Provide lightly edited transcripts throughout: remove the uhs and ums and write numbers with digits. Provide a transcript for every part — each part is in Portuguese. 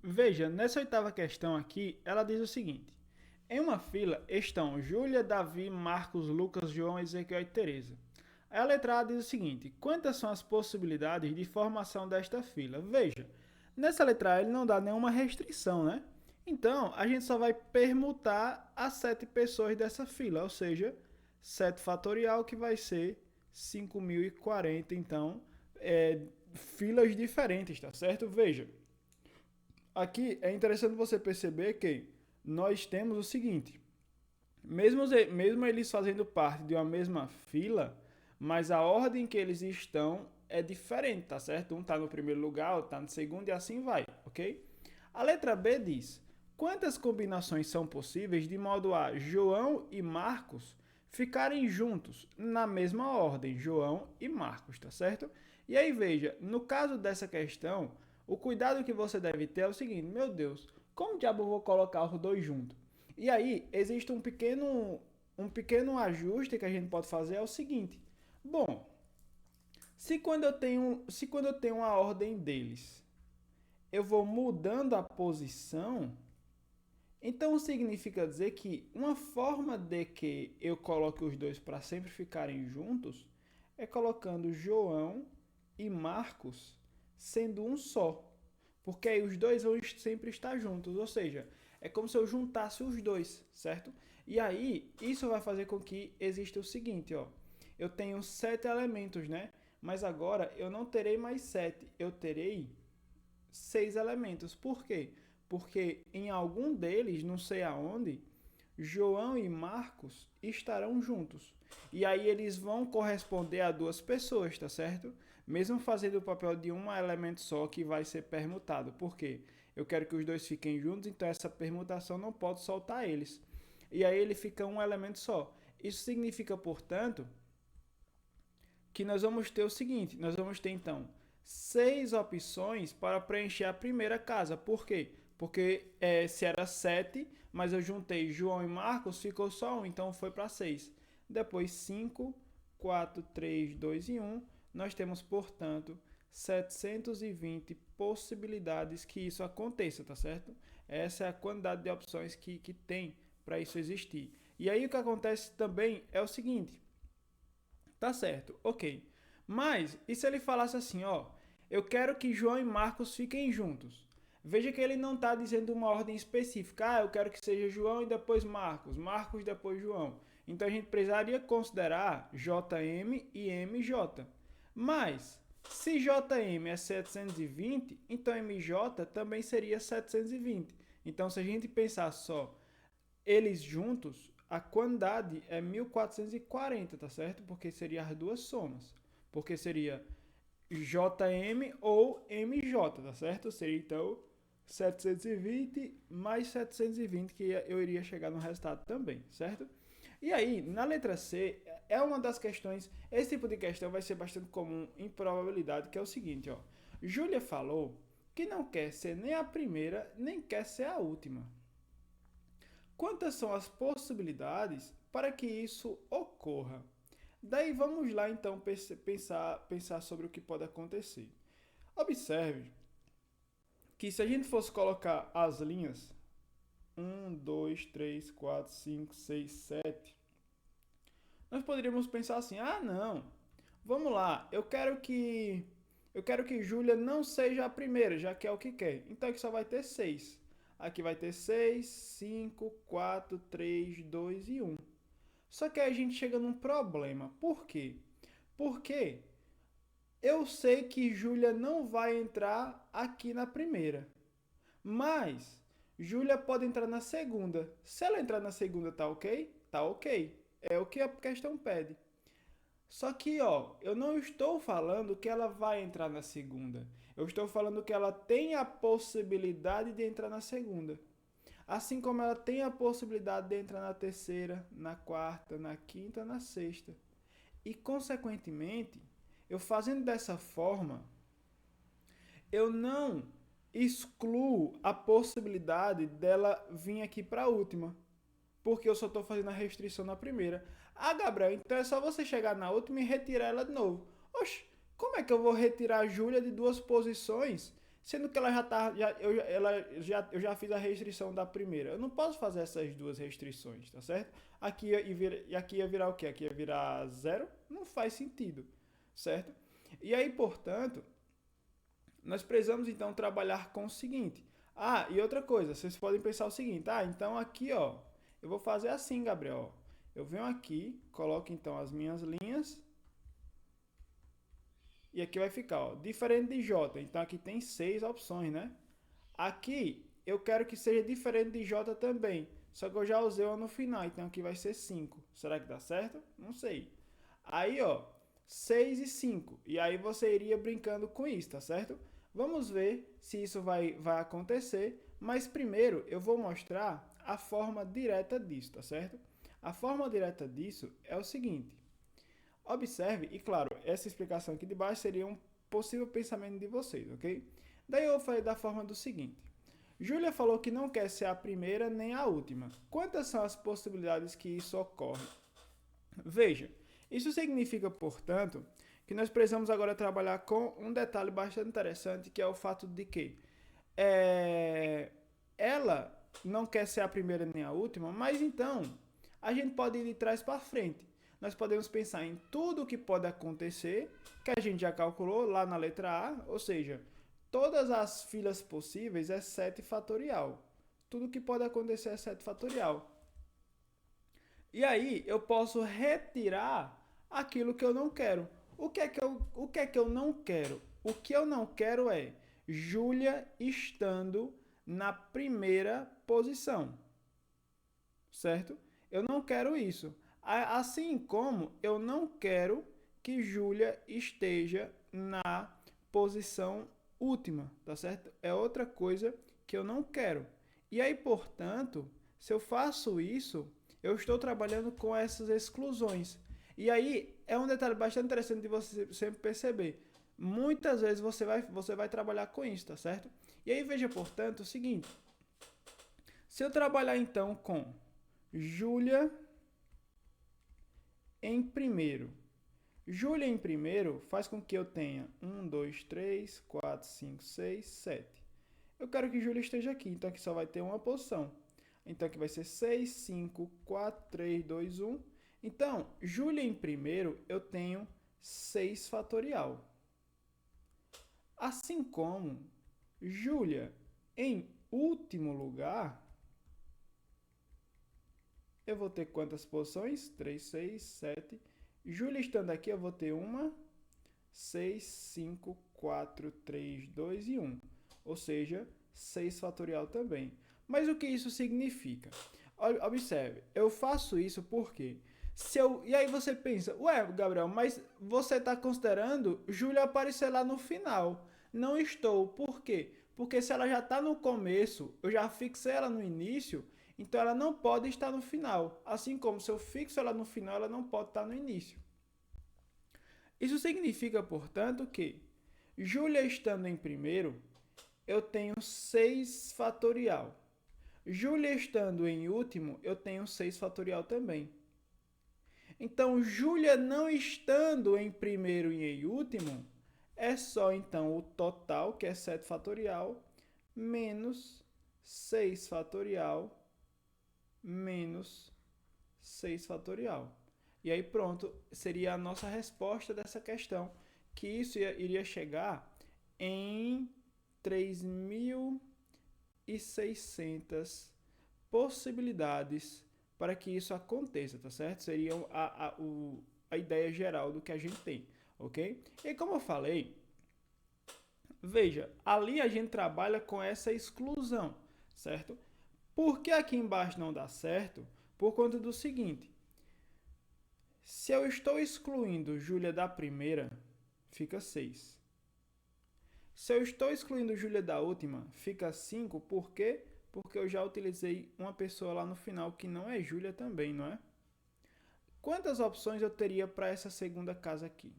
Veja, nessa oitava questão aqui, ela diz o seguinte: em uma fila estão Júlia, Davi, Marcos, Lucas, João, Ezequiel e Teresa. A letra A diz o seguinte: quantas são as possibilidades de formação desta fila? Veja, nessa letra A ele não dá nenhuma restrição, né? Então, a gente só vai permutar as 7 pessoas dessa fila, ou seja, 7 fatorial, que vai ser 5.040. Então, filas diferentes, tá certo? Veja, aqui é interessante você perceber que nós temos o seguinte: mesmo eles fazendo parte de uma mesma fila, mas a ordem que eles estão é diferente, tá certo? Um está no primeiro lugar, outro está no segundo e assim vai, ok? A letra B diz: quantas combinações são possíveis de modo a João e Marcos ficarem juntos na mesma ordem, João e Marcos, tá certo? E aí veja, no caso dessa questão, o cuidado que você deve ter é o seguinte: meu Deus, como diabo eu vou colocar os dois juntos? E aí existe um pequeno ajuste que a gente pode fazer, é o seguinte: bom, se quando eu tenho a ordem deles, eu vou mudando a posição, então significa dizer que uma forma de que eu coloque os dois para sempre ficarem juntos é colocando João e Marcos sendo um só. Porque aí os dois vão sempre estar juntos. Ou seja, é como se eu juntasse os dois, certo? E aí, isso vai fazer com que exista o seguinte, ó. Eu tenho 7 elementos, né? Mas agora eu não terei mais 7, eu terei 6 elementos. Por quê? Porque em algum deles, não sei aonde, João e Marcos estarão juntos. E aí eles vão corresponder a 2 pessoas, tá certo? Mesmo fazendo o papel de um elemento só que vai ser permutado. Por quê? Eu quero que os dois fiquem juntos, então essa permutação não pode soltar eles. E aí ele fica um elemento só. Isso significa, portanto, que nós vamos ter o seguinte: nós vamos ter então 6 opções para preencher a primeira casa. Por quê? Porque se era 7, mas eu juntei João e Marcos, ficou só um, então foi para 6. Depois 5, 4, 3, 2 e 1. Nós temos, portanto, 720 possibilidades que isso aconteça, tá certo? Essa é a quantidade de opções que tem para isso existir. E aí o que acontece também é o seguinte: tá certo, ok. Mas, e se ele falasse assim, ó, eu quero que João e Marcos fiquem juntos. Veja que ele não está dizendo uma ordem específica. Ah, eu quero que seja João e depois Marcos, Marcos depois João. Então a gente precisaria considerar JM e MJ. Mas, se JM é 720, então MJ também seria 720. Então, se a gente pensar só eles juntos, a quantidade é 1440, tá certo? Porque seria as duas somas. Porque seria JM ou MJ, tá certo? Seria então 720 mais 720, que eu iria chegar no resultado também, certo? E aí, na letra C, é uma das questões, esse tipo de questão vai ser bastante comum em probabilidade, que é o seguinte, ó. Júlia falou que não quer ser nem a primeira, nem quer ser a última. Quantas são as possibilidades para que isso ocorra? Daí vamos lá então pensar sobre o que pode acontecer. Observe que se a gente fosse colocar as linhas 1, 2, 3, 4, 5, 6, 7, nós poderíamos pensar assim: ah, não, vamos lá, eu quero que Júlia não seja a primeira, já que é o que quer. Então aqui só vai ter 6. Aqui vai ter 6, 5, 4, 3, 2 e 1. Só que aí a gente chega num problema. Por quê? Porque eu sei que Júlia não vai entrar aqui na primeira. Mas Júlia pode entrar na segunda. Se ela entrar na segunda, tá ok? Tá ok. É o que a questão pede. Só que, ó, eu não estou falando que ela vai entrar na segunda. Eu estou falando que ela tem a possibilidade de entrar na segunda. Assim como ela tem a possibilidade de entrar na terceira, na quarta, na quinta, na sexta. E, consequentemente, eu fazendo dessa forma, eu não excluo a possibilidade dela vir aqui para a última, porque eu só estou fazendo a restrição na primeira. Ah, Gabriel, então é só você chegar na última e retirar ela de novo. Oxe, como é que eu vou retirar a Júlia de 2 posições Sendo que ela já tá, eu já fiz a restrição da primeira. Eu não posso fazer essas duas restrições, tá certo? Aqui ia virar o quê? Aqui ia virar zero? Não faz sentido, certo? E aí, portanto, nós precisamos então trabalhar com o seguinte. Ah, e outra coisa, vocês podem pensar o seguinte, então aqui, ó, eu vou fazer assim, Gabriel, ó. Eu venho aqui, coloco então as minhas linhas, e aqui vai ficar, ó, diferente de J. Então aqui tem 6 opções, né? Aqui eu quero que seja diferente de J também. Só que eu já usei uma no final, então aqui vai ser 5. Será que dá certo? Não sei. Aí, ó, 6 e 5. E aí você iria brincando com isso, tá certo? Vamos ver se isso vai acontecer. Mas primeiro eu vou mostrar a forma direta disso, tá certo? A forma direta disso é o seguinte. Observe, e claro, essa explicação aqui de baixo seria um possível pensamento de vocês, ok? Daí eu falei da forma do seguinte. Júlia falou que não quer ser a primeira nem a última. Quantas são as possibilidades que isso ocorre? Veja, isso significa, portanto, que nós precisamos agora trabalhar com um detalhe bastante interessante, que é o fato de que ela não quer ser a primeira nem a última, mas então a gente pode ir de trás para frente. Nós podemos pensar em tudo o que pode acontecer, que a gente já calculou lá na letra A, ou seja, todas as filas possíveis é 7 fatorial. Tudo que pode acontecer é 7 fatorial. E aí eu posso retirar aquilo que eu não quero. O que é que eu não quero? O que eu não quero é Júlia estando na primeira posição. Certo? Eu não quero isso. Assim como eu não quero que Júlia esteja na posição última, tá certo? É outra coisa que eu não quero. E aí, portanto, se eu faço isso, eu estou trabalhando com essas exclusões. E aí é um detalhe bastante interessante de você sempre perceber. Muitas vezes você vai trabalhar com isso, tá certo? E aí veja, portanto, o seguinte. Se eu trabalhar então com Júlia em primeiro. Júlia em primeiro faz com que eu tenha 1, 2, 3, 4, 5, 6, 7. Eu quero que Júlia esteja aqui, então aqui só vai ter uma posição. Então aqui vai ser 6, 5, 4, 3, 2, 1. Então, Júlia em primeiro eu tenho 6 fatorial. Assim como Júlia em último lugar, eu vou ter quantas posições? 3, 6, 7. Júlia estando aqui, eu vou ter 1, 6, 5, 4, 3, 2 e 1. Ou seja, 6 fatorial também. Mas o que isso significa? Observe, eu faço isso porque... E aí você pensa, ué, Gabriel, mas você está considerando Júlia aparecer lá no final. Não estou. Por quê? Porque se ela já está no começo, eu já fixei ela no início, então ela não pode estar no final. Assim como se eu fixo ela no final, ela não pode estar no início. Isso significa, portanto, que Júlia estando em primeiro, eu tenho 6 fatorial. Júlia estando em último, eu tenho 6 fatorial também. Então, Júlia não estando em primeiro e em último, é só então o total, que é 7 fatorial, menos 6 fatorial, menos 6 fatorial. E aí pronto, seria a nossa resposta dessa questão, que isso iria chegar em 3.600 possibilidades para que isso aconteça, tá certo? Seria a ideia geral do que a gente tem, ok? E como eu falei, veja, ali a gente trabalha com essa exclusão, certo? Por que aqui embaixo não dá certo? Por conta do seguinte, se eu estou excluindo Júlia da primeira, fica 6. Se eu estou excluindo Júlia da última, fica 5. Por quê? Porque eu já utilizei uma pessoa lá no final que não é Júlia também, não é? Quantas opções eu teria para essa segunda casa aqui?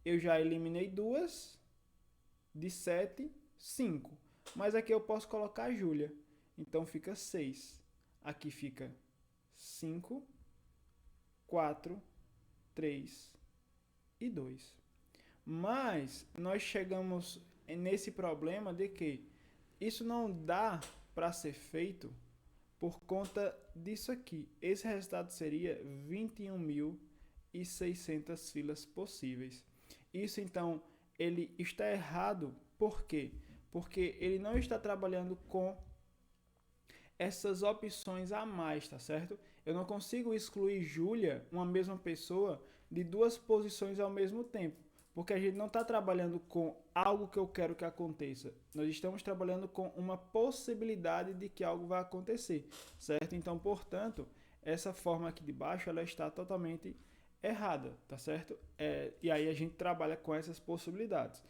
Eu já eliminei 2, de 7, 5. Mas aqui eu posso colocar a Júlia. Então fica 6. Aqui fica 5, 4, 3 e 2. Mas nós chegamos nesse problema de que isso não dá para ser feito por conta disso aqui. Esse resultado seria 21.600 filas possíveis. Isso, então, ele está errado. Por quê? Porque ele não está trabalhando com essas opções a mais, tá certo? Eu não consigo excluir Júlia, uma mesma pessoa, de duas posições ao mesmo tempo, porque a gente não está trabalhando com algo que eu quero que aconteça. Nós estamos trabalhando com uma possibilidade de que algo vai acontecer, certo? Então, portanto, essa forma aqui de baixo, ela está totalmente errada, tá certo? E aí a gente trabalha com essas possibilidades.